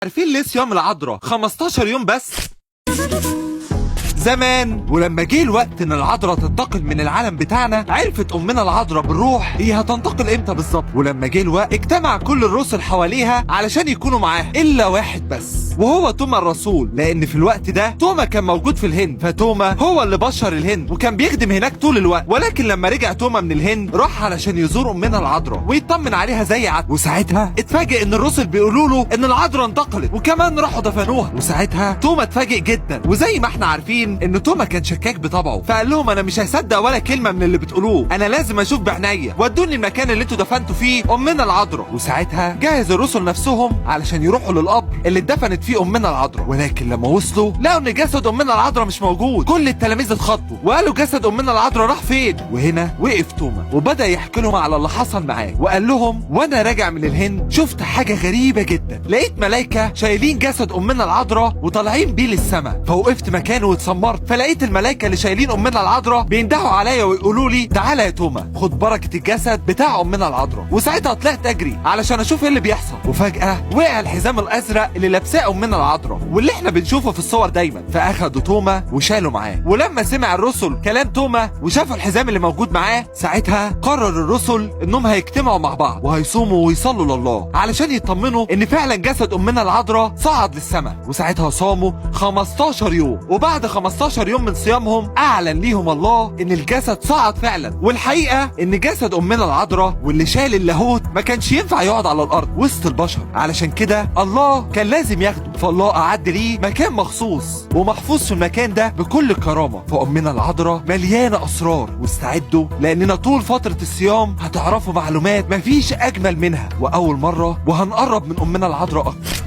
عارفين ليه صيام العذراء 15 يوم بس؟ زمان ولما جه الوقت ان العذراء تنتقل من العالم بتاعنا، عرفت امنا العذراء بالروح هي هتنتقل امتى بالظبط. ولما جه الوقت اجتمع كل الرسل حواليها علشان يكونوا معاها الا واحد بس، وهو توما الرسول. لان في الوقت ده توما كان موجود في الهند، فتوما هو اللي بشر الهند وكان بيخدم هناك طول الوقت. ولكن لما رجع توما من الهند راح علشان يزور امنا العذراء ويطمن عليها زي عادته. وساعتها اتفاجئ ان الرسل بيقولوا له ان العذراء انتقلت وكمان راحوا دفنوها. وساعتها توما اتفاجئ جدا، وزي ما احنا عارفين ان توما كان شكاك بطبعه، فقال لهم انا مش هصدق ولا كلمه من اللي بتقولوه، انا لازم اشوف بعينيا، ودوني المكان اللي انتوا دفنتوا فيه امنا العذراء. وساعتها جهز الرسل نفسهم علشان يروحوا للقبر اللي اتدفنت فيه امنا العذراء. ولكن لما وصلوا لقوا ان جسد امنا العذراء مش موجود. كل التلاميذ اتخضوا وقالوا جسد امنا العذراء راح فين؟ وهنا وقف توما وبدا يحكي لهم على اللي حصل معاه، وقال لهم وانا راجع من الهند شفت حاجه غريبه جدا، لقيت ملائكه شايلين جسد امنا العذراء وطالعين بيه للسماء. فوقفت مكاني واتسمرت، فلقيت الملائكه اللي شايلين امنا العذراء بيندهوا عليا ويقولوا لي تعالى يا توما خد بركه الجسد بتاع امنا العذراء. وساعتها طلعت اجري علشان اشوف ايه اللي بيحصل، وفجاه وقع الحزام الازرق اللي لابساه امنا العذراء واللي احنا بنشوفه في الصور دايما. فاخدوا توما وشالوا معاه. ولما سمع الرسل كلام توما وشافوا الحزام اللي موجود معاه، ساعتها قرر الرسل انهم هيجتمعوا مع بعض وهيصوموا ويصلوا لله علشان يطمنوا ان فعلا جسد امنا العذراء صعد للسماء. وساعتها صاموا 15 يوم، وبعد 15 يوم من صيامهم اعلن ليهم الله ان الجسد صعد فعلا. والحقيقه ان جسد امنا العذراء واللي شال اللاهوت ما كانش ينفع يقعد على الارض وسط البشر، علشان كده الله كان لازم ياخده. فالله اعد ليه مكان مخصوص ومحفوظ في المكان ده بكل كرامه. فامنا العذراء مليانه اسرار، واستعدوا لاننا طول فتره الصيام هتعرفوا معلومات مفيش اجمل منها واول مره، وهنقرب من امنا العذراء اكتر.